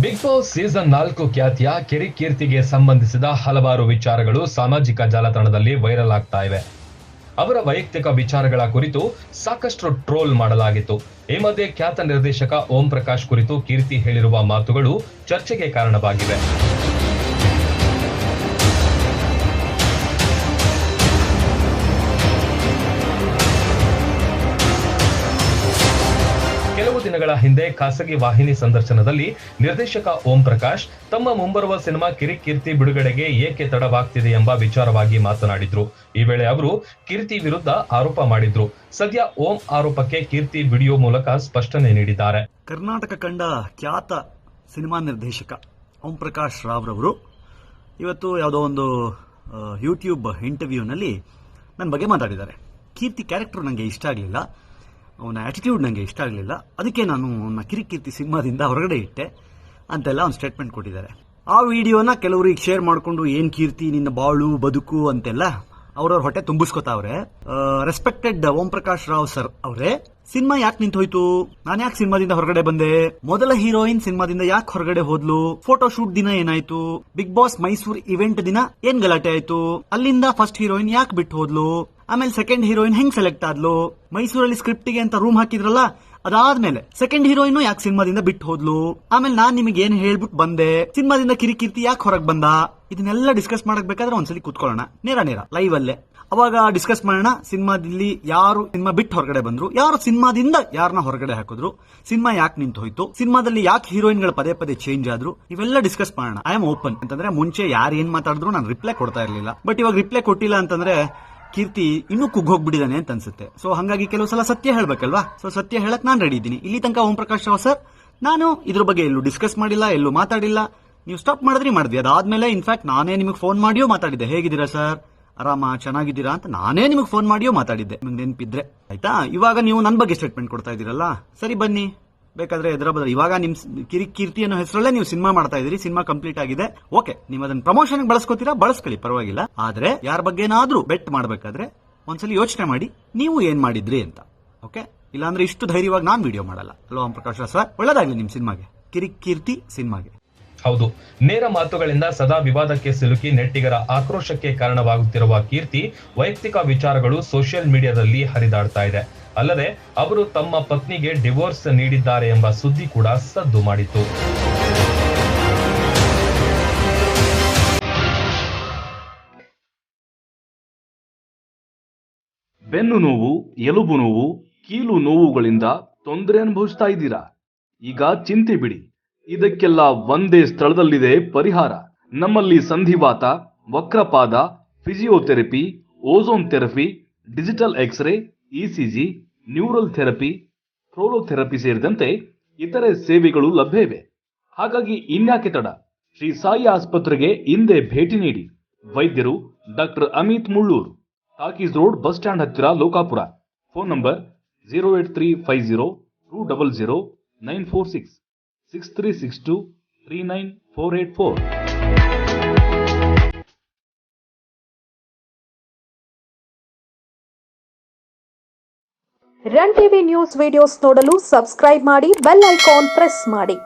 Big boss season 4 ಖ್ಯಾತಿಯ ಕಿರಿಕೀರ್ತಿಗೆ ಸಂಬಂಧಿಸಿದ ಹಲವಾರು ವಿಚಾರಗಳು ಸಾಮಾಜಿಕ ಜಾಲತಾಣದಲ್ಲಿ ವೈರಲ್ ಆಗ್ತಾ ಇವೆ. ಅವರ ವೈಯಕ್ತಿಕ ವಿಚಾರಗಳ ಕುರಿತು ಸಾಕಷ್ಟು ಟ್ರೋಲ್ ಮಾಡಲಾಗಿತ್ತು. ಈ ಮಧ್ಯೆ ಖ್ಯಾತ ನಿರ್ದೇಶಕ ಓಂ ಪ್ರಕಾಶ್ ಕುರಿತು ಕೀರ್ತಿ ಹೇಳಿರುವ ಮಾತುಗಳು ಚರ್ಚೆಗೆ ಕಾರಣವಾಗಿವೆ. ಕೆಲವು ದಿನಗಳ ಹಿಂದೆ ಖಾಸಗಿ ವಾಹಿನಿ ಸಂದರ್ಶನದಲ್ಲಿ ನಿರ್ದೇಶಕ ಓಂ ಪ್ರಕಾಶ್ ತಮ್ಮ ಮುಂಬರುವ ಸಿನಿಮಾ ಕಿರಿಕೀರ್ತಿ ಬಿಡುಗಡೆಗೆ ಏಕೆ ತಡವಾಗ್ತಿದೆ ಎಂಬ ವಿಚಾರವಾಗಿ ಮಾತನಾಡಿದ್ರು. ಈ ವೇಳೆ ಅವರು ಕೀರ್ತಿ ವಿರುದ್ಧ ಆರೋಪ ಮಾಡಿದ್ರು. ಸದ್ಯ ಓಂ ಆರೋಪಕ್ಕೆ ಕೀರ್ತಿ ವಿಡಿಯೋ ಮೂಲಕ ಸ್ಪಷ್ಟನೆ ನೀಡಿದ್ದಾರೆ. ಕರ್ನಾಟಕ ಕಂಡ ಖ್ಯಾತ ಸಿನಿಮಾ ನಿರ್ದೇಶಕ ಓಂ ಪ್ರಕಾಶ್ ರಾವ್ ರವರು ಇವತ್ತು ಯಾವುದೋ ಒಂದು ಯೂಟ್ಯೂಬ್ ಇಂಟರ್ವ್ಯೂನಲ್ಲಿ ನನ್ನ ಬಗ್ಗೆ ಮಾತಾಡಿದ್ದಾರೆ. ಕೀರ್ತಿ ಕ್ಯಾರೆಕ್ಟರ್ ನನಗೆ ಇಷ್ಟ ಆಗಲಿಲ್ಲ, ಅವನ ಆಟಿಟ್ಯೂಡ್ ನನಗೆ ಇಷ್ಟ ಆಗಲಿಲ್ಲ, ಅದಕ್ಕೆ ನಾನು ಅವನ ಕಿರಿಕೀರ್ತಿ ಸಿನಿಮಾದಿಂದ ಹೊರಗಡೆ ಇಟ್ಟೆ ಅಂತೆಲ್ಲ ಒಂದು ಸ್ಟೇಟ್ಮೆಂಟ್ ಕೊಟ್ಟಿದ್ದಾರೆ. ಆ ವಿಡಿಯೋನ ಕೆಲವರಿಗೆ ಶೇರ್ ಮಾಡಿಕೊಂಡು ಏನ್ ಕೀರ್ತಿ ನಿನ್ನ ಬಾಳು ಬದುಕು ಅಂತೆಲ್ಲ ಅವ್ರವ್ರ ಹೊಟ್ಟೆ ತುಂಬಿಸ್ಕೊತಾವ್ರೆ. ರೆಸ್ಪೆಕ್ಟೆಡ್ ಓಂ ಪ್ರಕಾಶ್ ರಾವ್ ಸರ್ ಅವರೇ, ಸಿನಿಮಾ ಯಾಕೆ ನಿಂತು ಹೋಯ್ತು? ನಾನು ಯಾಕೆ ಸಿನಿಮಾದಿಂದ ಹೊರಗಡೆ ಬಂದೆ? ಮೊದಲ ಹೀರೋಯಿನ್ ಸಿನಿಮಾದಿಂದ ಯಾಕೆ ಹೊರಗಡೆ ಹೋದ್ಲು? ಫೋಟೋ ಶೂಟ್ ದಿನ ಏನಾಯ್ತು? ಬಿಗ್ ಬಾಸ್ ಮೈಸೂರು ಇವೆಂಟ್ ದಿನ ಏನ್ ಗಲಾಟೆ ಆಯ್ತು? ಅಲ್ಲಿಂದ ಫಸ್ಟ್ ಹೀರೋಯಿನ್ ಯಾಕೆ ಬಿಟ್ಟು ಹೋದ್ಲು? ಆಮೇಲೆ ಸೆಕೆಂಡ್ ಹೀರೋಯಿನ್ ಹೆಂಗ್ ಸೆಲೆಕ್ಟ್ ಆದ್ಲು? ಮೈಸೂರಲ್ಲಿ ಸ್ಕ್ರಿಪ್ಟಿಗೆ ಅಂತ ರೂಮ್ ಹಾಕಿದ್ರಲ್ಲ, ಅದಾದ್ಮೇಲೆ ಸೆಕೆಂಡ್ ಹೀರೋಯಿನ್ ಯಾಕೆ ಸಿನಿಮಾದಿಂದ ಬಿಟ್ಟು ಹೋದ್ಲು? ಆಮೇಲೆ ನಾನ್ ನಿಮಗೆ ಏನ್ ಹೇಳ್ಬಿಟ್ಟು ಬಂದೆ? ಸಿನಿಮಾದಿಂದ ಕಿರಿಕೀರ್ತಿ ಯಾಕೆ ಹೊರಗೆ ಬಂದ? ಇದನ್ನೆಲ್ಲ ಡಿಸ್ಕಸ್ ಮಾಡಕ್ ಬೇಕಾದ್ರೆ ಒಂದ್ಸಲಿ ಕೂತ್ಕೊಳ್ಳೋಣ ನೇರ ಲೈವ್ ಅಲ್ಲೇ. ಅವಾಗ ಡಿಸ್ಕಸ್ ಮಾಡೋಣ. ಸಿನಿಮಾದಲ್ಲಿ ಯಾರು ಸಿನಿಮಾ ಬಿಟ್ಟು ಹೊರಗಡೆ ಬಂದ್ರು, ಯಾರು ಸಿನಿಮಾದಿಂದ ಯಾರನ್ನ ಹೊರಗಡೆ ಹಾಕಿದ್ರು, ಸಿನಿಮಾ ಯಾಕೆ ನಿಂತು ಹೋಯ್ತು, ಸಿನಿಮಾದಲ್ಲಿ ಯಾಕೆ ಹೀರೋಯಿನ್ಗಳು ಪದೇ ಪದೇ ಚೇಂಜ್ ಆದ್ರು, ಇವೆಲ್ಲ ಡಿಸ್ಕಸ್ ಮಾಡೋಣ. I am open. ಅಂತಂದ್ರೆ ಮುಂಚೆ ಯಾರು ಏನ್ ಮಾತಾಡಿದ್ರು ನಾನು ರಿಪ್ಲೈ ಕೊಡ್ತಾ ಇರ್ಲಿಲ್ಲ. ಬಟ್ ಇವಾಗ ರಿಪ್ಲೈ ಕೊಟ್ಟಿಲ್ಲ ಅಂತಂದ್ರೆ ಕೀರ್ತಿ ಇನ್ನೂ ಕುಗ್ಗೋಗ್ಬಿಟ್ಟಿದ್ದಾನೆ ಅಂತ ಅನ್ಸುತ್ತೆ. ಸೊ ಹಾಗಾಗಿ ಕೆಲವು ಸಲ ಸತ್ಯ ಹೇಳ್ಬೇಕಲ್ವಾ? ಸೊ ಸತ್ಯ ಹೇಳಕ್ ನಾನು ರೆಡಿ ಇದ್ದೀನಿ. ಇಲ್ಲಿ ತನಕ ಓಂ ಪ್ರಕಾಶ್ ರಾವ್ ಸರ್, ನಾನು ಇದ್ರ ಬಗ್ಗೆ ಎಲ್ಲೂ ಡಿಸ್ಕಸ್ ಮಾಡಿಲ್ಲ, ಎಲ್ಲೂ ಮಾತಾಡಿಲ್ಲ. ನೀವು ಸ್ಟಾಪ್ ಮಾಡಿದ್ವಿ. ಅದಾದ್ಮೇಲೆ ಇನ್ಫ್ಯಾಕ್ಟ್ ನಾನೇ ನಿಮಗೆ ಫೋನ್ ಮಾಡಿಯೋ ಮಾತಾಡಿದ್ದೆ. ಹೇಗಿದ್ದೀರಾ ಸರ್, ಆರಾಮ, ಚೆನ್ನಾಗಿದ್ದೀರಾ ಅಂತ ನಾನೇ ನಿಮಗೆ ಫೋನ್ ಮಾಡಿಯೋ ಮಾತಾಡಿದ್ದೆ, ನಿಮ್ಗೆ ನೆನಪಿದ್ರೆ. ಆಯ್ತಾ? ಇವಾಗ ನೀವು ನನ್ನ ಬಗ್ಗೆ ಸ್ಟೇಟ್ಮೆಂಟ್ ಕೊಡ್ತಾ ಇದ್ದೀರಲ್ಲ, ಸರಿ ಬನ್ನಿ ಬೇಕಾದ್ರೆ ಎದ್ರ ಬದ್ರ. ಇವಾಗ ನಿಮ್ ಕಿರಿಕೀರ್ತಿ ಅನ್ನೋ ಹೆಸರಲ್ಲೇ ನೀವು ಸಿನಿಮಾ ಮಾಡ್ತಾ ಇದೀರಿ, ಸಿನಿಮಾ ಕಂಪ್ಲೀಟ್ ಆಗಿದೆ, ಓಕೆ. ನೀವು ಅದನ್ನ ಪ್ರಮೋಷನ್ ಬಳಸ್ಕೋತೀರಾ, ಬಳಸ್ಕೊಳ್ಳಿ, ಪರವಾಗಿಲ್ಲ. ಆದ್ರೆ ಯಾರ ಬಗ್ಗೆನಾದ್ರೂ ಬೆಟ್ ಮಾಡ್ಬೇಕಾದ್ರೆ ಒಂದ್ಸಲಿ ಯೋಚನೆ ಮಾಡಿ ನೀವು ಏನ್ ಮಾಡಿದ್ರಿ ಅಂತ, ಓಕೆ? ಇಲ್ಲಾಂದ್ರೆ ಇಷ್ಟು ಧೈರ್ಯವಾಗಿ ನಾನ್ ವಿಡಿಯೋ ಮಾಡಲ್ಲ. ಅಲ್ವಾ ಓಂ ಪ್ರಕಾಶ್ ಸರ್? ಒಳ್ಳೇದಾಗ್ಲಿ ನಿಮ್ ಸಿನಿಮಾಗೆ, ಕಿರಿಕೀರ್ತಿ ಸಿನಿಮಾಗೆ. ಹೌದು, ನೇರ ಮಾತುಗಳಿಂದ ಸದಾ ವಿವಾದಕ್ಕೆ ಸಿಲುಕಿ ನೆಟ್ಟಿಗರ ಆಕ್ರೋಶಕ್ಕೆ ಕಾರಣವಾಗುತ್ತಿರುವ ಕೀರ್ತಿ ವೈಯಕ್ತಿಕ ವಿಚಾರಗಳು ಸೋಷಿಯಲ್ ಮೀಡಿಯಾದಲ್ಲಿ ಹರಿದಾಡ್ತಾ ಇದೆ. ಅಲ್ಲದೆ ಅವರು ತಮ್ಮ ಪತ್ನಿಗೆ ಡಿವೋರ್ಸ್ ನೀಡಿದ್ದಾರೆ ಎಂಬ ಸುದ್ದಿ ಕೂಡ ಸದ್ದು ಮಾಡಿತ್ತು. ಬೆನ್ನು ನೋವು, ಎಲುಬು ನೋವು, ಕೀಲು ನೋವುಗಳಿಂದ ತೊಂದರೆ ಅನುಭವಿಸ್ತಾ ಇದ್ದೀರಾ? ಈಗ ಚಿಂತೆ ಬಿಡಿ, ಇದಕ್ಕೆಲ್ಲ ಒಂದೇ ಸ್ಥಳದಲ್ಲಿದೆ ಪರಿಹಾರ. ನಮ್ಮಲ್ಲಿ ಸಂಧಿವಾತ, ವಕ್ರಪಾದ, physiotherapy, ozone therapy, digital x ray, ECG, neural therapy, prolotherapy ಸೇರಿದಂತೆ ಇತರೆ ಸೇವೆಗಳು ಲಭ್ಯ ಇವೆ. ಹಾಗಾಗಿ ಇನ್ಯಾಕೆ ತಡ? ಶ್ರೀ ಸಾಯಿ ಆಸ್ಪತ್ರೆಗೆ ಹಿಂದೆ ಭೇಟಿ ನೀಡಿ. ವೈದ್ಯರು doctor Amit Mullur, talkies road, bus stand ಹತ್ತಿರ, Lokapur. Phone number 08350000946 6362394484. Run TV news videos ನೋಡಲು ಸಬ್ಸ್ಕ್ರೈಬ್ ಮಾಡಿ, ಬೆಲ್ ಐಕಾನ್ ಪ್ರೆಸ್ ಮಾಡಿ.